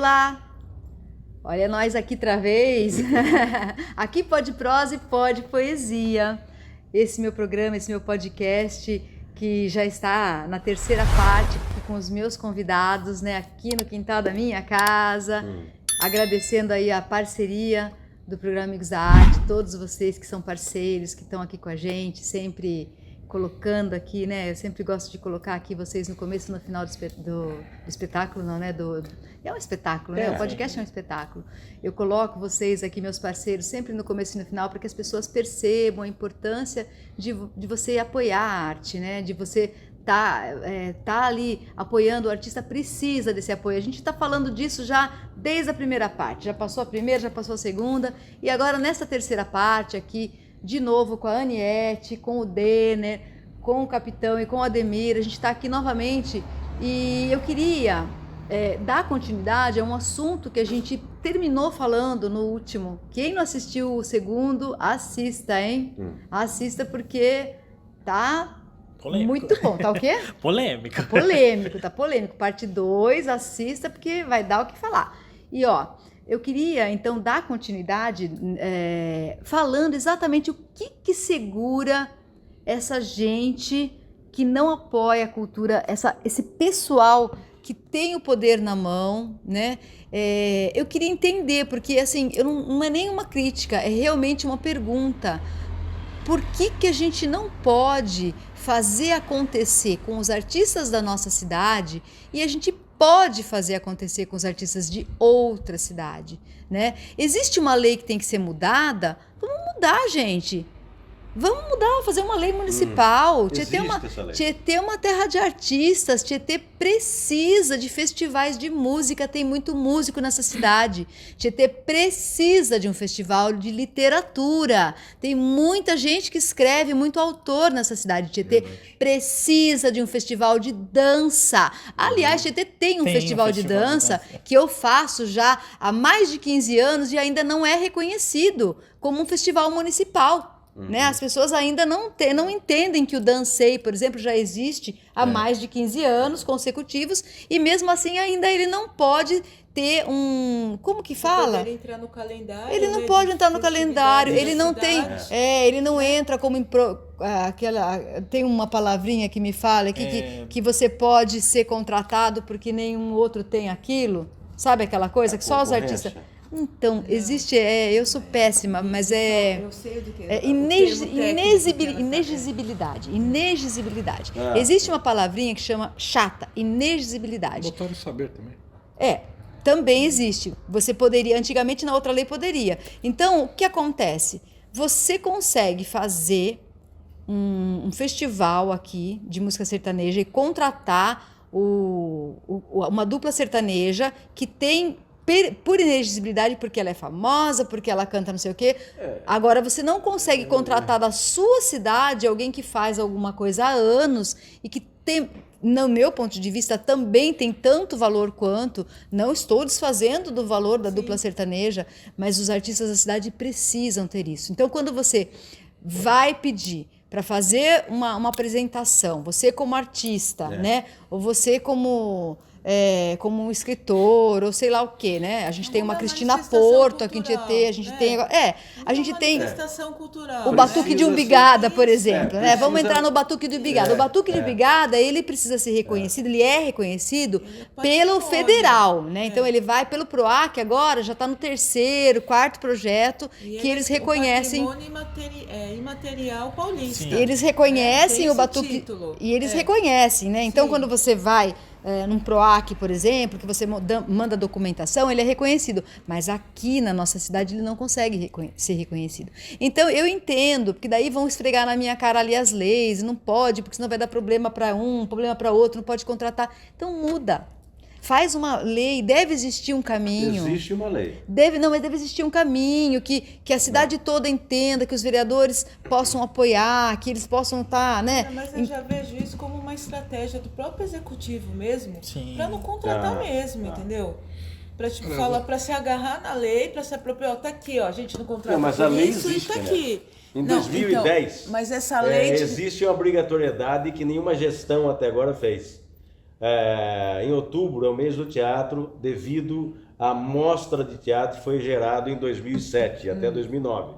Olá! Olha nós aqui outra vez. Aqui pode prosa e pode poesia. Esse meu programa, esse meu podcast, que já está na terceira parte com os meus convidados, né, aqui no quintal da minha casa. Agradecendo aí a parceria do programa Amigos da Arte, todos vocês que são parceiros, que estão aqui com a gente, sempre colocando aqui, né? Eu sempre gosto de colocar aqui vocês no começo e no final do espetáculo, não, né? É um espetáculo, né? O podcast é um espetáculo. Eu coloco vocês aqui, meus parceiros, sempre no começo e no final, para que as pessoas percebam a importância de você apoiar a arte, né? De você tá ali apoiando, o artista precisa desse apoio. A gente está falando disso já desde a primeira parte. Já passou a primeira, já passou a segunda. E agora, nessa terceira parte aqui, de novo com a Aniette, com o Denner, com o Capitão e com o Ademir. A gente está aqui novamente e eu queria dar continuidade a um assunto que a gente terminou falando no último. Quem não assistiu o segundo, assista, hein? Assista porque tá polêmico. Muito bom. Tá o quê? Polêmico. Tá polêmico. Parte 2, assista porque vai dar o que falar. E ó, eu queria, então, dar continuidade falando exatamente o que segura essa gente que não apoia a cultura, esse pessoal que tem o poder na mão, né? Eu queria entender, porque, assim, não é nenhuma crítica, é realmente uma pergunta. Por que a gente não pode fazer acontecer com os artistas da nossa cidade e a gente pode fazer acontecer com os artistas de outra cidade, né? Existe uma lei que tem que ser mudada? Vamos mudar, gente. Vamos mudar, fazer uma lei municipal. Tietê é uma terra de artistas. Tietê precisa de festivais de música. Tem muito músico nessa cidade. Tietê precisa de um festival de literatura. Tem muita gente que escreve, muito autor nessa cidade. Tietê precisa de um festival de dança. Aliás, Tietê tem um festival de dança que eu faço já há mais de 15 anos e ainda não é reconhecido como um festival municipal. Né? As pessoas ainda não entendem que o Dancei, por exemplo, já existe há mais de 15 anos consecutivos e mesmo assim ainda ele não pode ter um... Como que fala? Ele entrar no calendário. Ele não pode entrar no calendário, ele não tem... ele não entra como... Tem uma palavrinha que me fala que você pode ser contratado porque nenhum outro tem aquilo. Sabe aquela coisa que só os artistas... Então, existe, eu sou péssima, mas eu sei do que inexigibilidade. Existe uma palavrinha que chama chata, inexigibilidade. Botaram saber também. Também existe. Você poderia, antigamente na outra lei poderia. Então, o que acontece? Você consegue fazer um festival aqui de música sertaneja e contratar uma dupla sertaneja que tem... por inexigibilidade, porque ela é famosa, porque ela canta não sei o quê. Agora, você não consegue contratar da sua cidade alguém que faz alguma coisa há anos e que tem, no meu ponto de vista, também tem tanto valor quanto. Não estou desfazendo do valor da dupla sertaneja, mas os artistas da cidade precisam ter isso. Então, quando você vai pedir para fazer uma apresentação, você como artista, né? Ou você como um escritor, ou sei lá o quê, né? A gente tem uma Cristina Porto aqui em Tietê, a gente tem... a gente tem cultural, o Batuque de Umbigada, por exemplo, né? Vamos entrar no Batuque de Umbigada. O Batuque de Umbigada, ele precisa ser reconhecido, ele é reconhecido pelo federal, né? Então, ele vai pelo PROAC agora, já está no terceiro, quarto projeto, que eles reconhecem... imaterial paulista. Eles reconhecem o Batuque... Título. E eles reconhecem, né? Então, quando você vai... num PROAC, por exemplo, que você manda documentação, ele é reconhecido. Mas aqui na nossa cidade ele não consegue ser reconhecido. Então eu entendo, porque daí vão esfregar na minha cara ali as leis, não pode, porque senão vai dar problema para um, problema para outro, não pode contratar. Então muda. Faz uma lei, deve existir um caminho. Existe uma lei. Mas deve existir um caminho, que a cidade toda entenda, que os vereadores possam apoiar, que eles possam estar, né? Mas eu já vejo isso como uma estratégia do próprio executivo mesmo, para não contratar mesmo, entendeu? Para falar, para se agarrar na lei, para se apropriar, tá aqui, ó, a gente não contrata mas a lei isso existe, e tá aqui. Em 2010, então, mas essa lei existe uma obrigatoriedade que nenhuma gestão até agora fez. Em outubro é o mês do teatro, devido a mostra de teatro foi gerada em 2007 até 2009.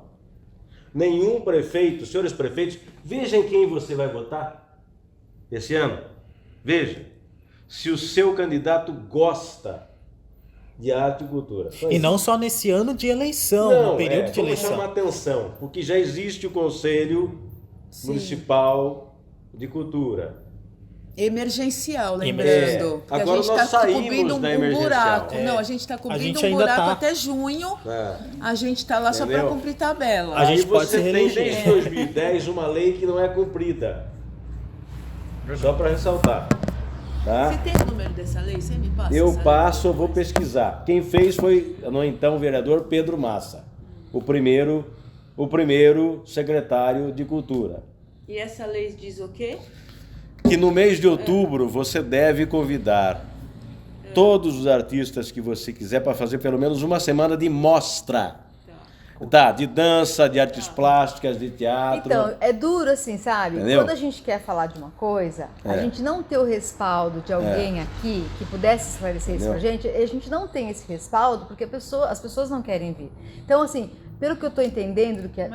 Nenhum prefeito, senhores prefeitos, vejam em quem você vai votar esse ano. Veja se o seu candidato gosta de arte e cultura. E não só nesse ano de eleição, no período de eleição. Vamos chamar atenção, porque já existe o Conselho Municipal de Cultura. Emergencial, lembrando. Porque Agora a gente nós está saímos cobrindo da um emergencial. buraco. Não, a gente está cobrindo um ainda buraco tá. até junho. A gente está lá só Entendeu? para cumprir tabela. A gente Aí pode você se tem reeleger. desde 2010 uma lei que não é cumprida. Só para ressaltar. Tá? Você tem o número dessa lei? Você me passa? Eu essa passo, eu lei? vou pesquisar. Quem fez foi no então vereador Pedro Massa, o primeiro secretário de Cultura. E essa lei diz o quê? Que no mês de outubro você deve convidar todos os artistas que você quiser para fazer pelo menos uma semana de mostra. Tá, de dança, de artes plásticas, de teatro. Então, é duro assim, sabe? Entendeu? Quando a gente quer falar de uma coisa, a gente não ter o respaldo de alguém aqui que pudesse esclarecer isso pra gente, a gente não tem esse respaldo porque as pessoas não querem vir. Então, assim, pelo que eu estou entendendo do que a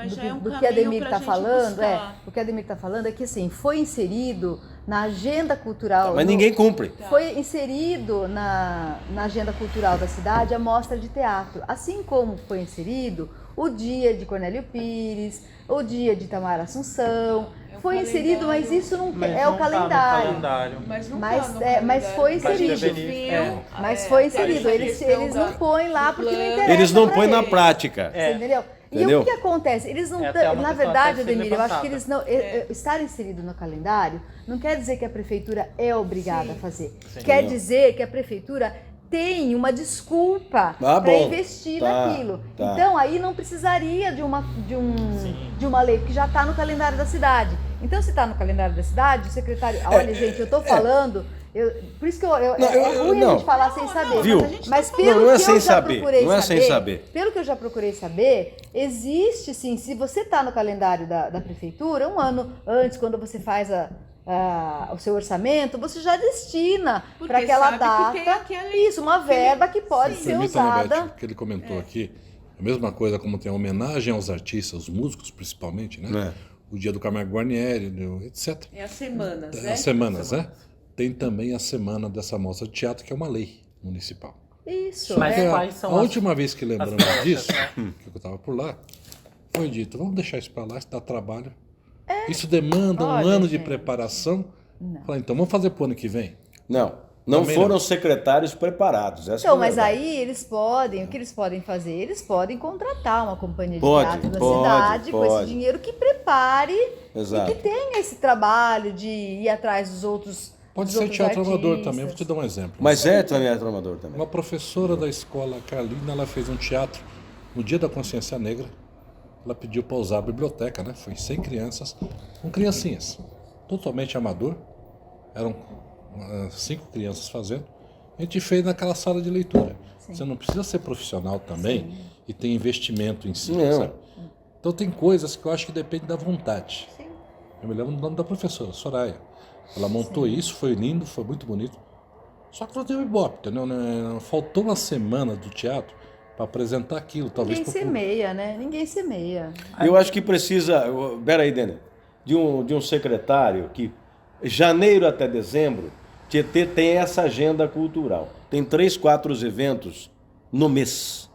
Ademir está falando, o que a Ademir está falando é que assim, foi inserido na agenda cultural. Mas ninguém cumpre. Foi inserido na agenda cultural da cidade a mostra de teatro, assim como foi inserido o dia de Cornélio Pires, o dia de Tamara Assunção. Foi inserido, mas isso não é o calendário. Mas não Mas, tá no mas foi calendário. inserido. Mas foi inserido. Eles não põem lá porque não interessa. Eles não pra põem na eles. prática. Você entendeu? E Entendeu? o que acontece? Eles não até uma na questão verdade, até ser Ademir, eu acho que levantada. eles não estar inserido no calendário não quer dizer que a prefeitura é obrigada a fazer. Sim. Quer dizer que a prefeitura tem uma desculpa para bom. investir Tá, naquilo. tá. Então aí não precisaria de uma lei, porque já está no calendário da cidade. Então se está no calendário da cidade, o secretário, olha gente, eu estou falando, por isso que é ruim a gente falar sem saber. Viu? Mas pelo Não é que sem eu já saber, procurei não é sem saber. Pelo que eu já procurei saber, existe sim, se você está no calendário da prefeitura, um ano antes, quando você faz o seu orçamento, você já destina Porque para aquela sabe que tem data isso, uma verba que pode ser Permita, usada. Beth, que ele comentou aqui, a mesma coisa como tem a homenagem aos artistas, os músicos principalmente, né? O dia do Camargo Guarnieri, etc. É as semanas, né? As semanas, né? Tem também a semana dessa mostra de teatro, que é uma lei municipal. Isso. Mas é. quais são A as- última vez que lembramos datas, disso, né? que eu estava por lá, foi dito, vamos deixar isso para lá, isso dá trabalho. Isso demanda um Olha, ano de gente. preparação. Falei, então vamos fazer para o ano que vem? Não Também foram não. secretários preparados. Essa Então, é a mas verdade. aí o que eles podem fazer? Eles podem contratar uma companhia de Pode, teatro da pode, cidade com esse pode. dinheiro que prepare Exato. e que tenha esse trabalho de ir atrás dos outros Pode dos ser outros teatro amador artistas. também, vou te dar um exemplo. Mas também é amador também. Uma professora da escola Carlina, ela fez um teatro no Dia da Consciência Negra. Ela pediu para usar a biblioteca, né? Foi 100 crianças, com criancinhas, totalmente amador. Eram 5 crianças fazendo. A gente fez naquela sala de leitura. Você não precisa ser profissional também e ter investimento em si, Não. sabe? Então tem coisas que eu acho que depende da vontade. Eu me lembro do nome da professora, Soraya. Ela montou isso, foi lindo, foi muito bonito. Só que não deu ibope, entendeu? Faltou uma semana do teatro para apresentar aquilo. Talvez Ninguém pro- semeia, né? Ninguém semeia. Eu acho que precisa, peraí, Dene, de um secretário que, janeiro até dezembro, Tietê tem essa agenda cultural. Tem 3, 4 eventos no mês.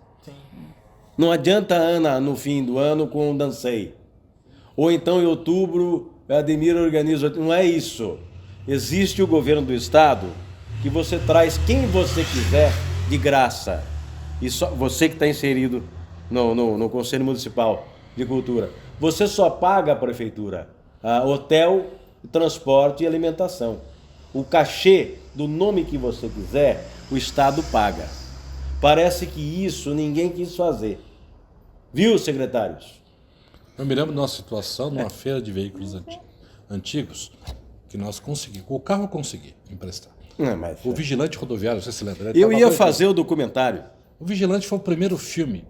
Não adianta Ana no fim do ano com um dancei. Ou então em outubro a Ademir organiza. Não é isso. Existe o governo do estado que você traz quem você quiser de graça. E só você que está inserido no Conselho Municipal de Cultura. Você só paga a prefeitura hotel, transporte e alimentação. O cachê do nome que você quiser, o estado paga. Parece que isso ninguém quis fazer. Viu, secretários? Eu me lembro de uma situação, numa feira de veículos antigos, que nós conseguimos, o carro eu consegui emprestar. Mas, O Vigilante Rodoviário, você se lembra? Ele eu tava ia doido. fazer o documentário. O Vigilante foi o primeiro filme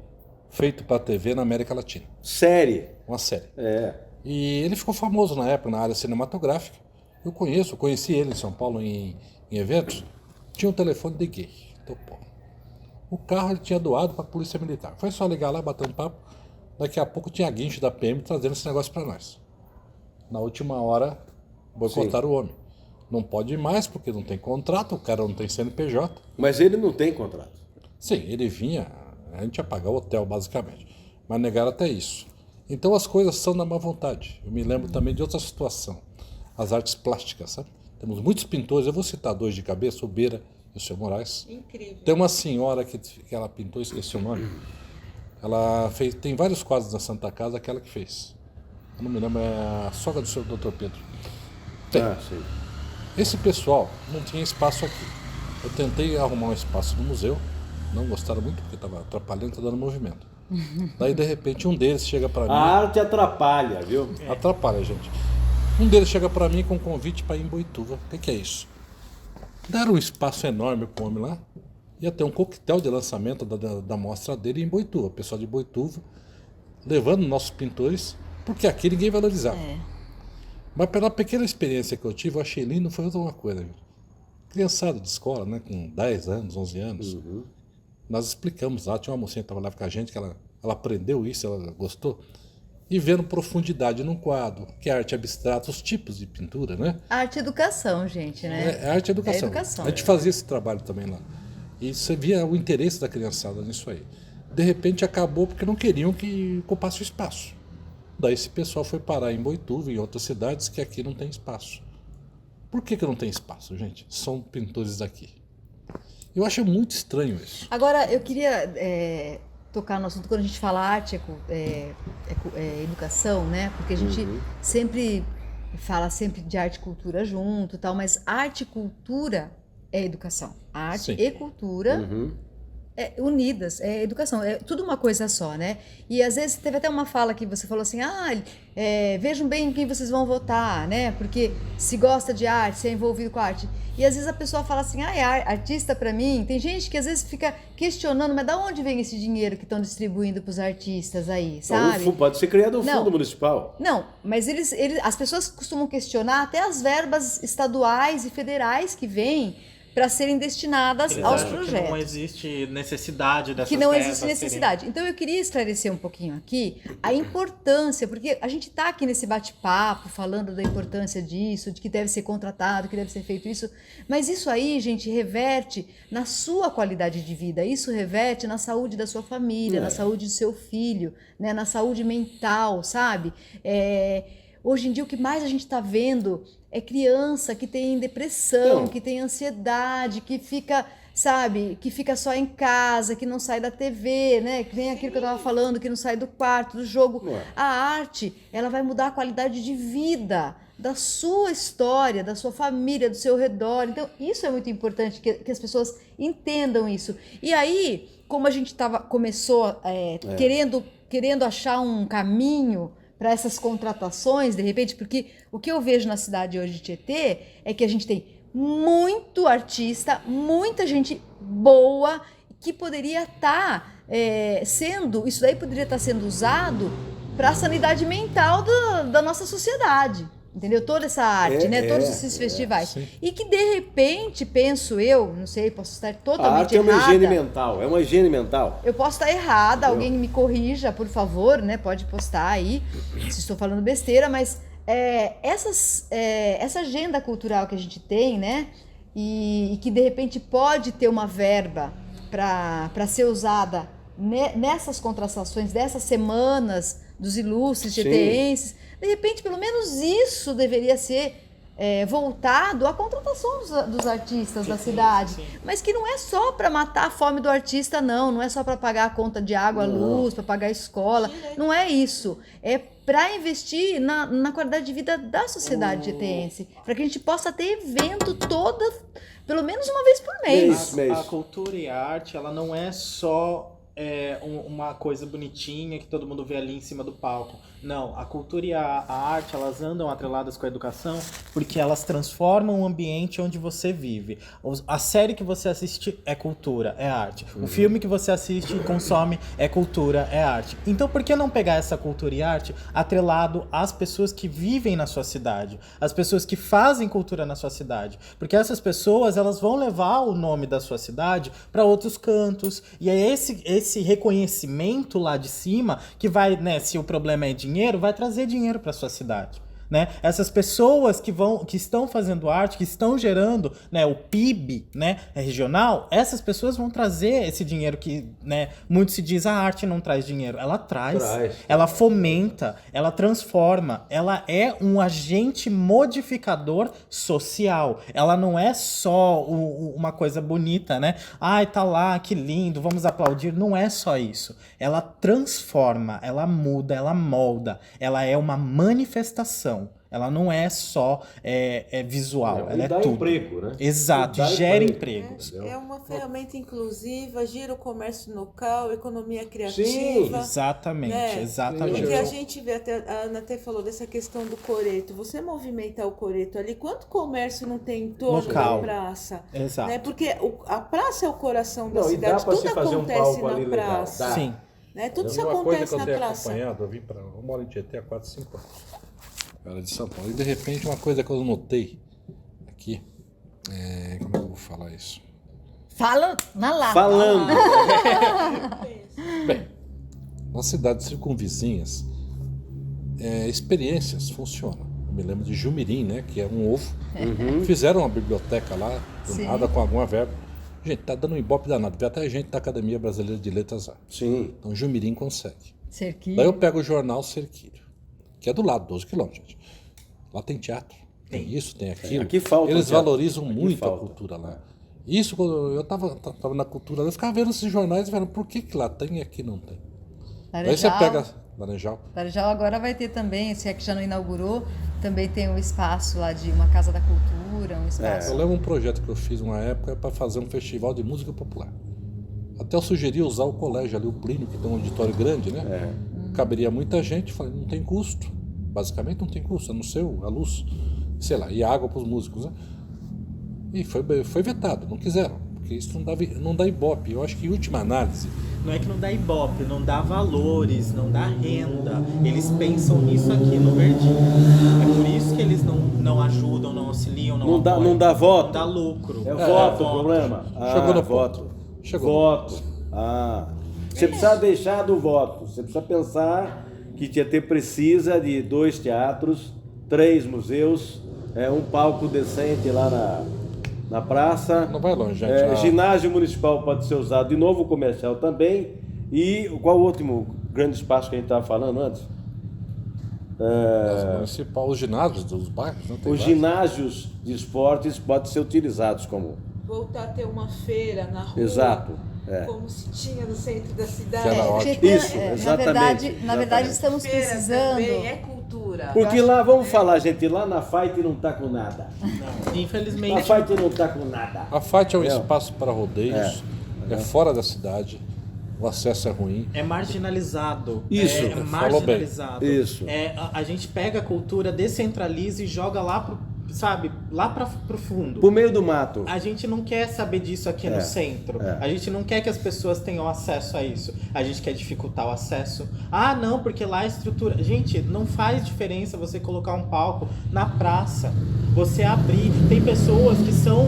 feito para a TV na América Latina. Série. Uma série. É. E ele ficou famoso na época, na área cinematográfica. Eu conheci ele em São Paulo em eventos. Tinha um telefone de gay. Então, pô. O carro ele tinha doado para a Polícia Militar. Foi só ligar lá, bater um papo. Daqui a pouco tinha guincho da PM trazendo esse negócio para nós. Na última hora, boicotaram o homem. Não pode ir mais porque não tem contrato, o cara não tem CNPJ. Mas ele não tem contrato. Sim, ele vinha, a gente ia pagar o hotel basicamente, mas negaram até isso. Então as coisas são da má vontade. Eu me lembro também de outra situação, as artes plásticas, sabe? Temos muitos pintores, eu vou citar dois de cabeça, o Beira e o seu Moraes. Incrível. Tem uma senhora que ela pintou, esqueci o nome, ela fez, tem vários quadros na Santa Casa, aquela que fez. Eu não me lembro, é a sogra do seu Dr. Pedro. Tem. Sim. Esse pessoal não tinha espaço aqui. Eu tentei arrumar um espaço no museu, não gostaram muito porque estava atrapalhando, está dando movimento. Daí, de repente, um deles chega para mim... A arte atrapalha, viu? Atrapalha, gente. Um deles chega para mim com um convite para ir em Boituva. O que é isso? Deram um espaço enorme para o homem lá. Ia ter um coquetel de lançamento da mostra dele em Boituva. O pessoal de Boituva levando nossos pintores, porque aqui ninguém valorizava. Mas pela pequena experiência que eu tive, eu achei lindo, foi outra coisa. Gente. Criançada de escola, né, com 10 anos, 11 anos, nós explicamos lá, tinha uma mocinha que estava lá com a gente, que ela aprendeu isso, ela gostou, e vendo profundidade num quadro, que é arte abstrata, os tipos de pintura, né? Arte e educação, gente, né? É arte e educação. É educação. A gente fazia esse trabalho também lá. E você via o interesse da criançada nisso aí. De repente acabou porque não queriam que ocupasse o espaço. Daí esse pessoal foi parar em Boituva e em outras cidades que aqui não tem espaço. Por que não tem espaço, gente? São pintores daqui. Eu acho muito estranho isso. Agora, eu queria tocar no assunto quando a gente fala arte, educação, né? Porque a gente sempre fala sempre de arte e cultura junto, tal, mas arte e cultura é educação. Arte Sim. e cultura unidas, é educação, é tudo uma coisa só, né? E às vezes teve até uma fala que você falou assim, vejam bem quem vocês vão votar, né? Porque se gosta de arte, se é envolvido com arte. E às vezes a pessoa fala assim, artista pra mim, tem gente que às vezes fica questionando, mas da onde vem esse dinheiro que estão distribuindo pros artistas aí, sabe? Pode ser criado um fundo municipal. Não, mas as pessoas costumam questionar até as verbas estaduais e federais que vêm para serem destinadas aos projetos. Que não existe necessidade dessas Que não verbas existe necessidade. Então eu queria esclarecer um pouquinho aqui a importância, porque a gente está aqui nesse bate-papo falando da importância disso, de que deve ser contratado, que deve ser feito isso, mas isso aí, gente, reverte na sua qualidade de vida, isso reverte na saúde da sua família, na saúde do seu filho, né, na saúde mental, sabe? Hoje em dia o que mais a gente está vendo é criança que tem depressão, que tem ansiedade, que fica, sabe, que fica só em casa, que não sai da TV, né? Que nem aquilo que eu estava falando, que não sai do quarto, do jogo. A arte, ela vai mudar a qualidade de vida da sua história, da sua família, do seu redor. Então, isso é muito importante, que as pessoas entendam isso. E aí, como a gente começou querendo achar um caminho para essas contratações, de repente, porque o que eu vejo na cidade hoje de Tietê é que a gente tem muito artista, muita gente boa, que poderia estar isso daí poderia estar sendo usado para a sanidade mental da nossa sociedade. Entendeu? Toda essa arte, né? Todos esses festivais. E que, de repente, penso eu, não sei, posso estar totalmente errada. A arte é uma higiene mental. Eu posso estar errada, alguém me corrija, por favor, né? Pode postar aí, se estou falando besteira, mas essa agenda cultural que a gente tem, né? E que, de repente, pode ter uma verba para ser usada nessas contratações, dessas semanas dos ilustres tieteenses. De repente, pelo menos isso deveria ser voltado à contratação dos artistas da cidade. Mas que não é só para matar a fome do artista, não é só para pagar a conta de água, luz, para pagar a escola. Não é isso. É para investir na qualidade de vida da sociedade tieteense. Para que a gente possa ter evento pelo menos uma vez por mês. A cultura e a arte, ela não é só uma coisa bonitinha que todo mundo vê ali em cima do palco. Não, a cultura e a arte, elas andam atreladas com a educação porque elas transformam o ambiente onde você vive. A série que você assiste é cultura, é arte. O filme que você assiste e consome é cultura, é arte. Então por que não pegar essa cultura e arte atrelado às pessoas que vivem na sua cidade, as pessoas que fazem cultura na sua cidade? Porque essas pessoas, elas vão levar o nome da sua cidade para outros cantos, e é esse reconhecimento lá de cima que vai, né, se o problema é dinheiro, vai trazer dinheiro para sua cidade. Né? Essas pessoas que estão fazendo arte, que estão gerando, né, o PIB, né, regional, essas pessoas vão trazer esse dinheiro que, né, muito se diz, a arte não traz dinheiro. Ela traz, ela fomenta, ela transforma, ela é um agente modificador social. Ela não é só uma coisa bonita, né? Ai, tá lá, que lindo, vamos aplaudir. Não é só isso. Ela transforma, ela muda, ela molda. Ela é uma manifestação. Ela não é só visual, ela é dá tudo. Emprego, né? Exato, e gera empregos. É uma ferramenta inclusiva, gira o comércio local, economia criativa. Sim, exatamente, né? exatamente. Porque a gente vê, a Ana até falou dessa questão do coreto. Você movimentar o coreto ali, quanto comércio não tem em torno Local. da praça? Exato. Né? Porque a praça é o coração da Não, e dá cidade, pra tudo se fazer um acontece palco na ali legal. praça. Dá. Sim. Né? Tudo isso Uma coisa que acontece eu na tenho praça. acompanhado, eu vim para eu moro em Tietê há 4, 5 anos. Eu era de São Paulo. E de repente uma coisa que eu notei aqui, como é que eu vou falar isso? Fala na lata. Falando. Bem, nas cidades circunvizinhas, experiências funcionam. Eu me lembro de Jumirim, né, que é um ovo. Fizeram uma biblioteca lá, do Sim. nada, com alguma verba. Gente, tá dando um ibope danado. Vê até gente da Academia Brasileira de Letras lá. Sim. Então Jumirim consegue. Cerquinho. Daí eu pego o jornal Cerquilho, que é do lado, 12 quilômetros, gente. Lá tem teatro, tem isso, tem aquilo. Aqui falta Eles teatro. valorizam Aqui muito a falta. cultura lá. Isso, quando eu tava na cultura, eu ficava vendo esses jornais e vendo por que lá tem e aqui não tem. Daí você pega Laranjal. Laranjal agora vai ter também, se é que já não inaugurou, também tem um espaço lá de uma Casa da Cultura, um espaço. Eu lembro um projeto que eu fiz uma época para fazer um festival de música popular. Até eu sugeri usar o colégio ali, o Plínio, que tem um auditório grande, né? Caberia muita gente, falei, não tem custo. Basicamente não tem custo, a não ser a luz, sei lá, e a água para os músicos, né? E foi vetado, não quiseram, porque isso não dá ibope. Eu acho que em última análise... Não é que não dá ibope, não dá valores, não dá renda. Eles pensam nisso aqui no Verdinho. É por isso que eles não ajudam, não auxiliam, não apoiam. Não dá voto? Não dá lucro. É voto o problema? Chegou no voto. ponto. Chegou. Voto. Você precisa deixar do voto. Você precisa pensar que Tietê precisa de 2 teatros, 3 museus, um palco decente lá na praça. Não vai longe, gente. Ginásio municipal pode ser usado de novo, comercial também. E qual o último grande espaço que a gente estava falando antes? Municipal, os ginásios dos bairros, não tem Os vários. ginásios de esportes podem ser utilizados como... Voltar a ter uma feira na rua. Exato. Como se tinha no centro da cidade. Que era ótimo. Tietê, Isso, exatamente, na verdade exatamente. estamos Feira precisando. também é cultura. Porque lá, vamos falar, gente, lá na Fight não tá com nada. Não, A infelizmente. Fight não tá com nada. A FAT é um Entendeu? espaço para rodeios, é fora da cidade, o acesso é ruim. É marginalizado. Isso. É Falou bem. marginalizado. Isso. A gente pega a cultura, descentraliza e joga lá pro fundo. Pro meio do mato. A gente não quer saber disso aqui no centro. A gente não quer que as pessoas tenham acesso a isso. A gente quer dificultar o acesso. Ah, não, porque lá a estrutura... Gente, não faz diferença você colocar um palco na praça. Você abrir. Tem pessoas que são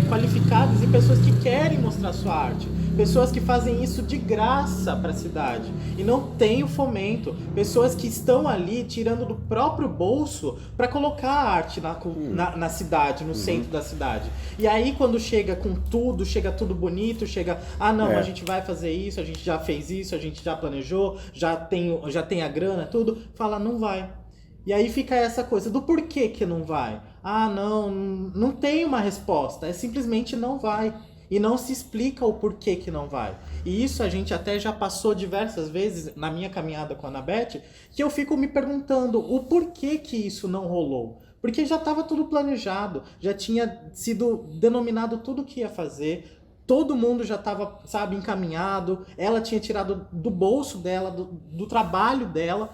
qualificadas e pessoas que querem mostrar sua arte. Pessoas que fazem isso de graça para a cidade e não tem o fomento. Pessoas que estão ali tirando do próprio bolso para colocar a arte na cidade, no centro da cidade. E aí quando chega com tudo, chega tudo bonito, chega... Ah, não, a gente vai fazer isso, a gente já fez isso, a gente já planejou, já tem a grana, tudo. Fala, não vai. E aí fica essa coisa do porquê que não vai. Ah, não tem uma resposta, é simplesmente não vai. E não se explica o porquê que não vai. E isso a gente até já passou diversas vezes na minha caminhada com a Anabete, que eu fico me perguntando o porquê que isso não rolou. Porque já estava tudo planejado, já tinha sido denominado tudo o que ia fazer, todo mundo já estava, encaminhado, ela tinha tirado do bolso dela, do trabalho dela,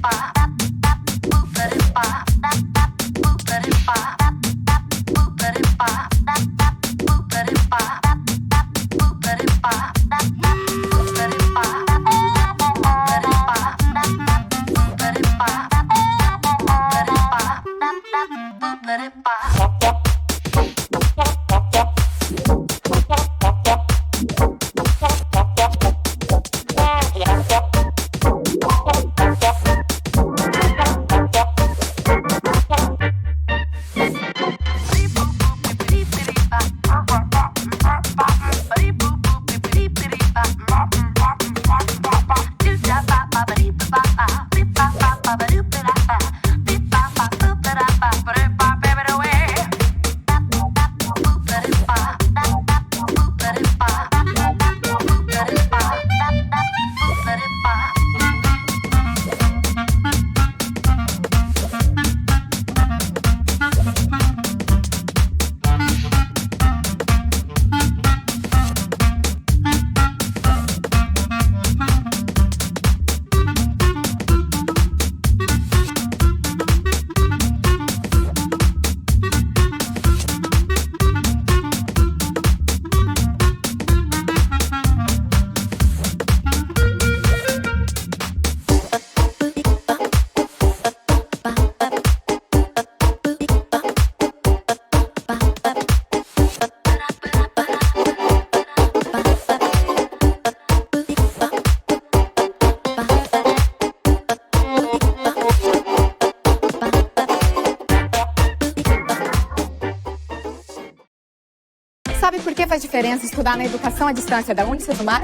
Sabe por que faz diferença estudar na educação à distância da Unicesumar?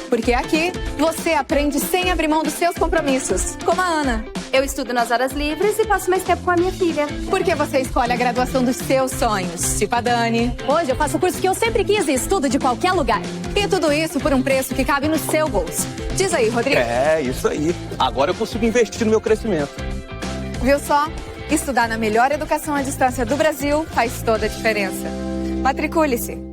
Porque aqui você aprende sem abrir mão dos seus compromissos, como a Ana. Eu estudo nas horas livres e passo mais tempo com a minha filha. Porque você escolhe a graduação dos seus sonhos, tipo a Dani. Hoje eu faço o curso que eu sempre quis e estudo de qualquer lugar. E tudo isso por um preço que cabe no seu bolso. Diz aí, Rodrigo. É, isso aí. Agora eu consigo investir no meu crescimento. Viu só? Estudar na melhor educação à distância do Brasil faz toda a diferença. Matricule-se.